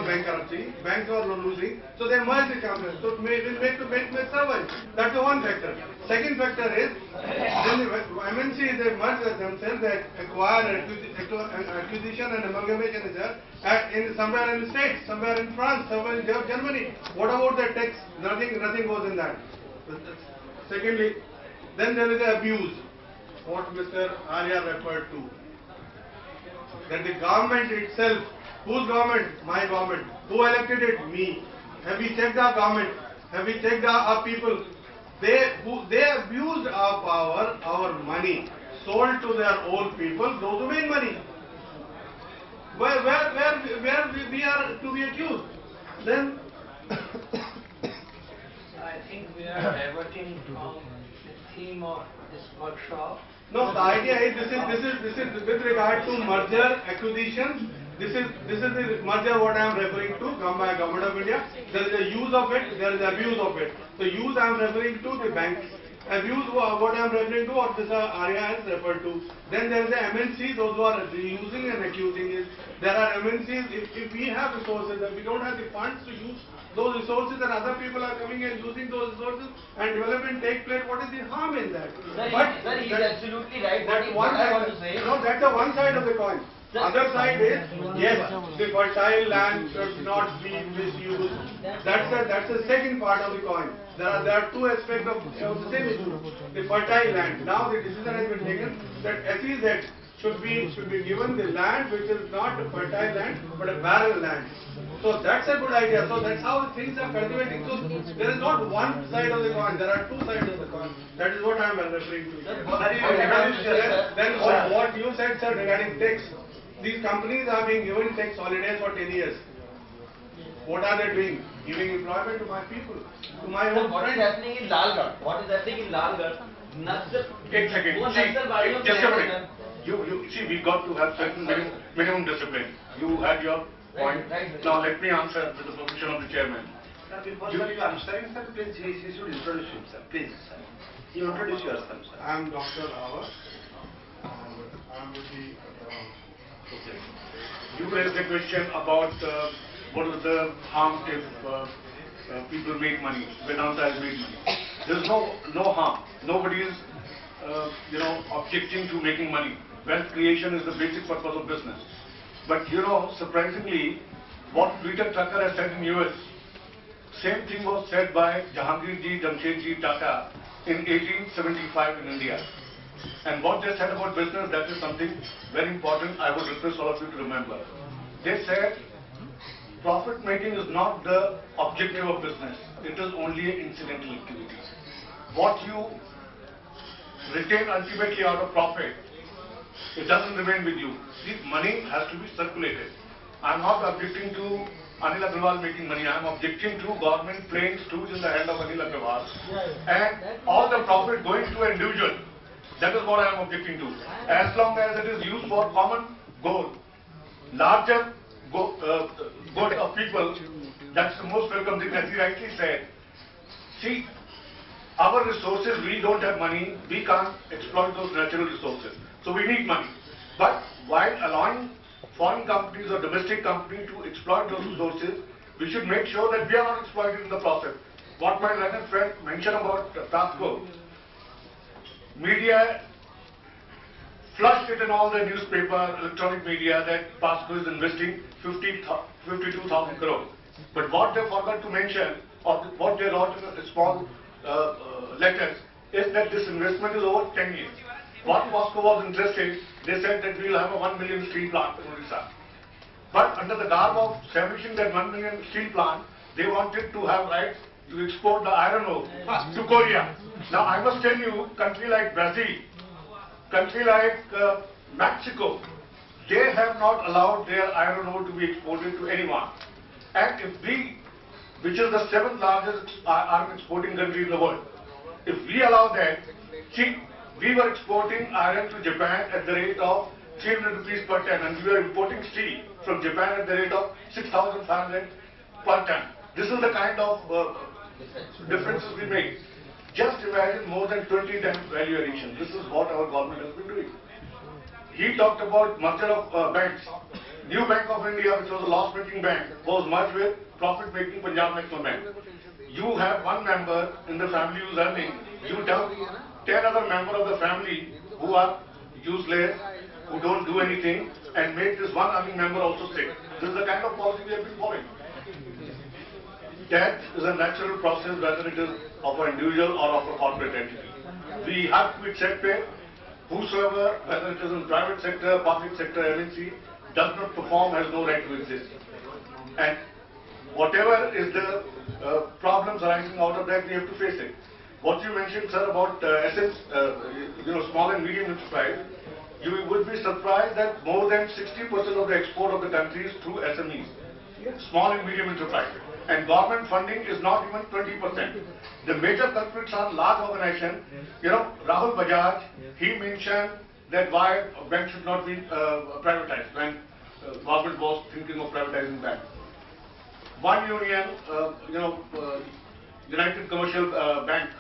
gone bankruptcy, banks were losing, so they merged the companies. So it may survive. That's the one factor. Second factor is, when the MNC they merge themselves, they acquire acquisition and amalgamation is there somewhere in the States, somewhere in France, somewhere in Germany. What about the tax? Nothing goes in that. Secondly, then there is the abuse, what Mr. Arya referred to. That the government itself, whose government? My government. Who elected it? Me. Have we checked our government? Have we checked our people? They abused our power, our money, sold to their own people, those who make money. Where we are to be accused? Then I think we are diverting from the theme of this workshop. No, the idea is this is with regard to merger acquisition. This is the merger what I am referring to by Government of India. There is a use of it, there is abuse of it. So use I am referring to the banks. Abuse what I am referring to what Mr. Arya has referred to. Then there is the MNC, those who are using and accusing is. There are MNCs, if we have resources and we don't have the funds to use those resources and other people are coming and using those resources and development take place, what is the harm in that? Sir, he is absolutely right. What I want to say. No, that's the one side of the coin. Other side is, yes, the fertile land should not be misused. That's the second part of the coin. There are two aspects of the same issue. The fertile land. Now the decision has been taken that SEZ should be given the land which is not a fertile land but a barren land. So that's a good idea. So that's how the things are cultivating. So there is not one side of the coin. There are two sides of the coin. That is what I am referring to. Then what you said, sir, regarding tax. These companies are being given tax holidays for 10 years. What are they doing? Giving employment to my people, to my own What is happening in Lalgarh? What is happening in Lalgarh? Take a second. See, just a minute. You see, we got to have certain minimum discipline. You had your point. Now let me answer with the permission of the chairman. Before you answering, sir, please, he should introduce himself. Please, sir. You introduce yourself, sir. I am Dr. Awas. I am with the You raised a question about what is the harm if people make money, Vedanta has made money. There is no harm. Nobody is objecting to making money. Wealth creation is the basic purpose of business. But surprisingly, what Peter Tucker has said in US, same thing was said by Jahangir Jamshedji Tata in 1875 in India. And what they said about business, that is something very important I would request all of you to remember. They said, profit making is not the objective of business. It is only an incidental activity. What you retain ultimately out of profit, it doesn't remain with you. See, money has to be circulated. I am not objecting to Anil Agrawal making money. I am objecting to government playing stooge in the hand of Anil Agrawal. And all the profit going to an individual. That is what I am objecting to. As long as it is used for common goal, larger good of people, that's the most welcome thing. As he rightly said, see, our resources, we don't have money, we can't exploit those natural resources. So we need money. But while allowing foreign companies or domestic companies to exploit those resources, we should make sure that we are not exploited in the process. What my learned friend mentioned about TASCO, media flushed it in all the newspaper, electronic media that TASCO is investing 52,000 crores. But what they forgot to mention, or what they wrote in a small letters, is that this investment is over 10 years. What TASCO was interested, they said that we will have a 1 million steel plant in Odisha. But under the garb of establishing that 1 million steel plant, they wanted to have rights to export the iron ore to Korea. Now I must tell you, country like Brazil, country like Mexico, they have not allowed their iron ore to be exported to anyone. And if we, which is the 7th largest iron exporting country in the world, if we allow that, see, we were exporting iron to Japan at the rate of 300 rupees per ton, and we were importing steel from Japan at the rate of 6,500 per ton. This is the kind of differences we make. Just imagine more than 20 times value addition. This is what our government has been doing. He talked about merger of banks. New Bank of India, which was a loss-making bank, was merged with profit-making Punjab National Bank. You have one member in the family who's earning, you dump 10 other members of the family who are useless, who don't do anything, and make this one earning member also sick. This is the kind of policy we have been following. Death is a natural process, whether it is of an individual or of a corporate entity. We have to accept it. Whosoever, whether it is in private sector, public sector, MNC, does not perform has no right to exist. And whatever is the problems arising out of that, we have to face it. What you mentioned, sir, about small and medium enterprise, you would be surprised that more than 60% of the export of the country is through SMEs, small and medium enterprise. And government funding is not even 20%. The major culprits are large organizations. Rahul Bajaj, he mentioned that why a bank should not be privatized when government was thinking of privatizing banks. One union, United Commercial Bank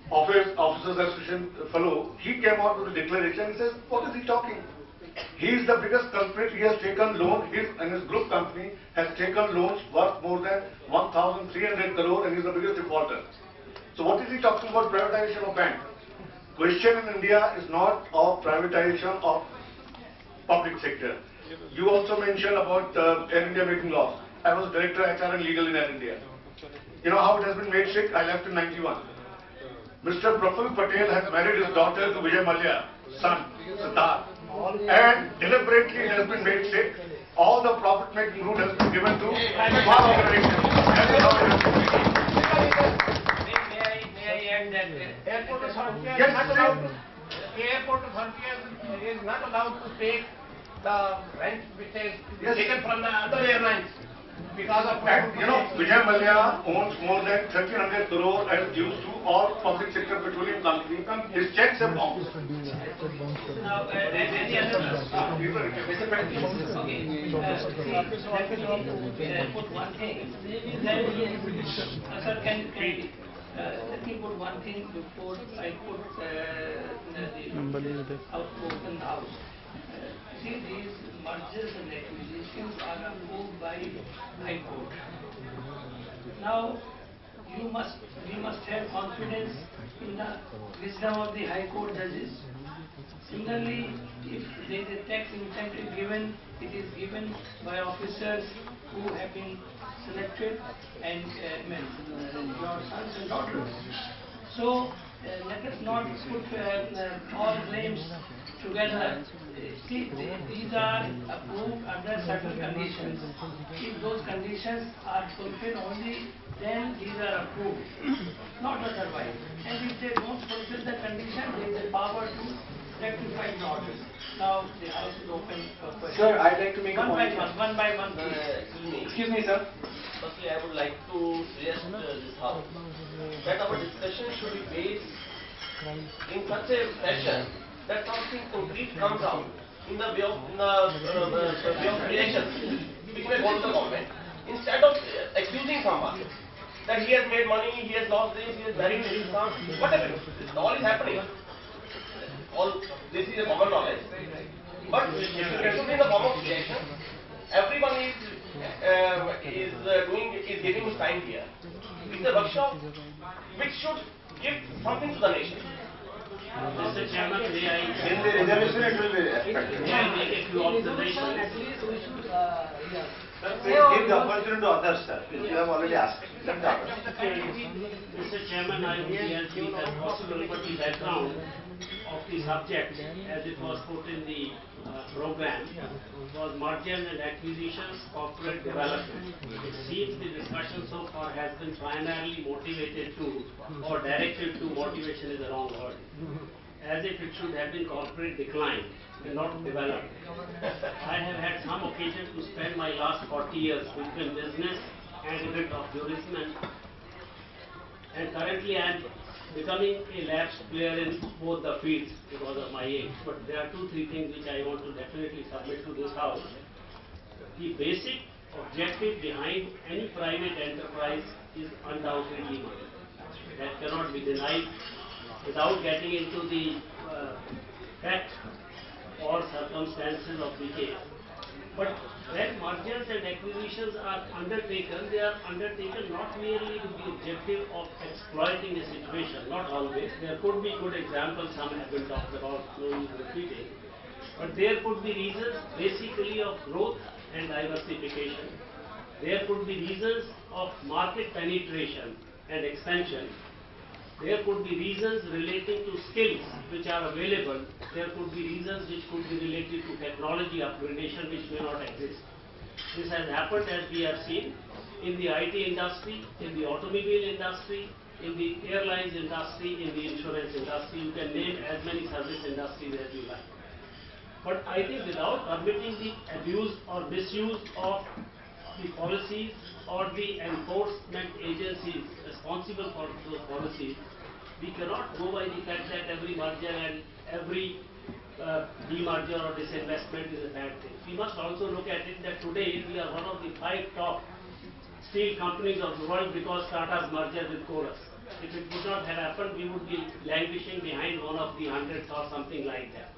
Officers Association fellow, he came out with a declaration. He says, what is he talking? He is the biggest culprit. He has taken loan, and his group company has taken loans worth more than 1,300 crore, and he is the biggest defaulter. So what is he talking about privatization of bank? Question in India is not of privatization of public sector. You also mentioned about Air India making loss. I was Director HR and Legal in Air India. You know how it has been made sick? I left in 91. Mr. Praful Patel has married his daughter to Vijay Mallya, son, Siddharth. And deliberately it has been made sick. All the profit-making route has been given to small organizations. May I add that Airport authority Yes, Airport authority is not allowed to take the rent which is taken from the other airlines because of Vijay Mallya owns more than 1,300 crore as dues to all public sector petroleum companies. His checks have bounced. now, any other put one thing. Sir, let me put one thing before I put the outspoken house. See, these mergers and acquisitions are approved by High Court. Now, we must have confidence in the wisdom of the High Court judges. Similarly, if there is a tax incentive given, it is given by officers who have been selected and your sons and daughters. So, let us not put all blames together. See, these are approved under certain conditions. If those conditions are fulfilled only, then these are approved, not otherwise. And if they don't fulfill the condition, there is a power to rectify the orders. Now the house is open for questions. Sir, I'd like to make one a point. One by one, please. Excuse me, sir. Firstly, I would like to suggest this house that our discussion should be based in such a fashion that something concrete comes out in the way of creation, which may go to the government, instead of accusing someone that he has made money, he has lost this, he has married his son, whatever. This all is happening. All this is a common knowledge. But it should be in the form of creation. Everyone is giving his time here. It's a workshop which should give something to the nation. Mr. Chairman, may I In the reservation, it will be respected. may I make a few observations? Sir, please give the opportunity to others, sir. Please, you have already asked. Let the others. Mr. Chairman, I would help you as possible for the background of the subject as it was put in the program was mergers and acquisitions, corporate development. It seems the discussion so far has been primarily motivated to or directed to motivation is the wrong word. As if it should have been corporate decline and not development. I have had some occasion to spend my last 40 years between business and a bit of jurisprudence, and currently I am becoming a lapsed player in both the fields because of my age. But there are 2-3 things which I want to definitely submit to this house. The basic objective behind any private enterprise is undoubtedly money. That cannot be denied without getting into the fact or circumstances of the case. But when mergers and acquisitions are undertaken, they are undertaken not merely with the objective of exploiting a situation, not always. There could be good examples, some have been talked about, no need repeating. But there could be reasons basically of growth and diversification. There could be reasons of market penetration and expansion. There could be reasons relating to skills which are available. There could be reasons which could be related to technology upgradation which may not exist. This has happened, as we have seen, in the IT industry, in the automobile industry, in the airlines industry, in the insurance industry. You can name as many service industries as you like. But I think without permitting the abuse or misuse of the policies or the enforcement agencies responsible for those policies, we cannot go by the fact that every merger and every demerger or disinvestment is a bad thing. We must also look at it that today we are one of the 5 top steel companies of the world because Tata's merger with Chorus. If it would not have happened, we would be languishing behind one of the 100s or something like that.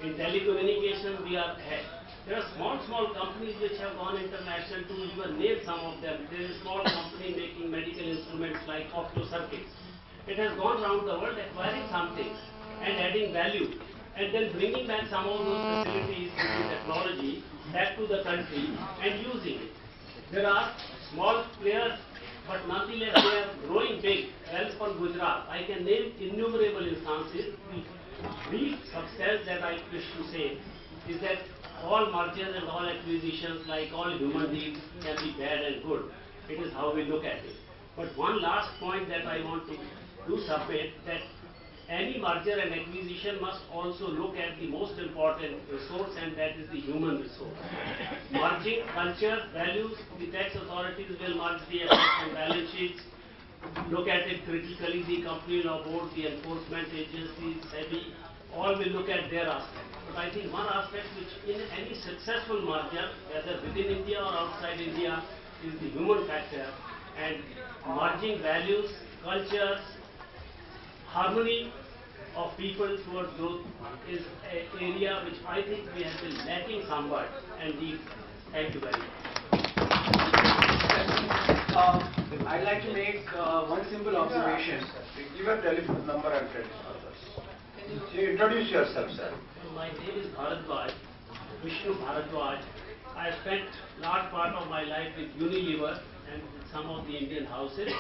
In telecommunications, we are ahead. There are small companies which have gone international, to even name some of them. There is a small company making medical instruments like opto circuits. It has gone around the world acquiring something and adding value and then bringing back some of those facilities with the technology back to the country and using it. There are small players, but nonetheless they are growing big. Welspun Gujarat, I can name innumerable instances. The brief substance that I wish to say is that all mergers and all acquisitions, like all human deeds, can be bad and good. It is how we look at it. But one last point that I want to submit, that any merger and acquisition must also look at the most important resource, and that is the human resource. Merging culture, values, the tax authorities will merge the assets and balance sheets, look at it critically, the company law board, the enforcement agencies, SEBI, all will look at their aspect. But I think one aspect which in any successful merger, whether within India or outside India, is the human factor, and merging values, cultures, harmony of people towards growth is an area which I think we have been lacking somewhat, and we thank you very much. I'd like to make one simple observation. Give a telephone number and credit numbers. You introduce yourself, sir. My name is Bharadwaj, Vishnu Bharadwaj. I have spent large part of my life with Unilever and with some of the Indian houses,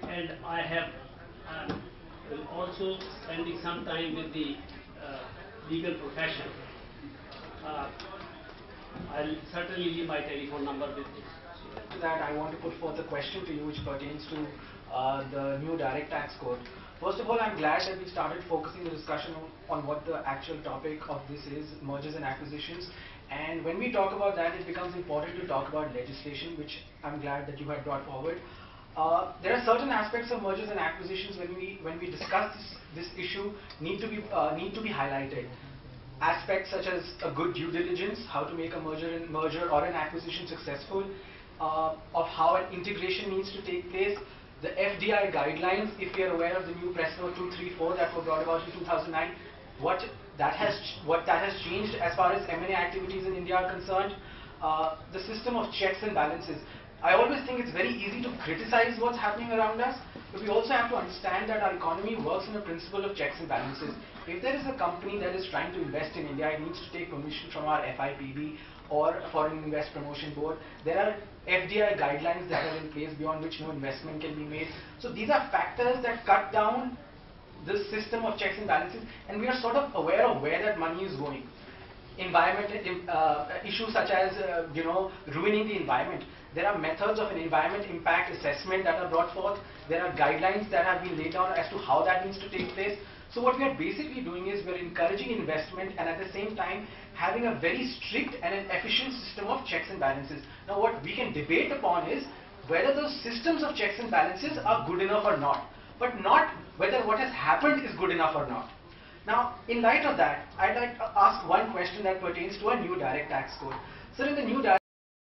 and I have also spending some time with the legal profession. I'll certainly leave my telephone number with you. To that, I want to put forth a question to you which pertains to the new direct tax code. First of all, I'm glad that we started focusing the discussion on what the actual topic of this is, mergers and acquisitions. And when we talk about that, it becomes important to talk about legislation, which I'm glad that you had brought forward. There are certain aspects of mergers and acquisitions when we discuss this issue need to be highlighted. Aspects such as a good due diligence, how to make a merger or an acquisition successful, of how an integration needs to take place, the FDI guidelines, if you are aware of the new press note 234 that were brought about in 2009, what that has changed as far as M&A activities in India are concerned, the system of checks and balances. I always think it's very easy to criticize what's happening around us, but we also have to understand that our economy works on a principle of checks and balances. If there is a company that is trying to invest in India, it needs to take permission from our FIPB or Foreign Invest Promotion Board. There are FDI guidelines that are in place beyond which no investment can be made. So these are factors that cut down the system of checks and balances, and we are sort of aware of where that money is going. Environmental issues such as ruining the environment. There are methods of an environment impact assessment that are brought forth. There are guidelines that have been laid down as to how that needs to take place. So what we are basically doing is we are encouraging investment and at the same time having a very strict and an efficient system of checks and balances. Now what we can debate upon is whether those systems of checks and balances are good enough or not, but not whether what has happened is good enough or not. Now, in light of that, I'd like to ask one question that pertains to a new direct tax code. So in the new direct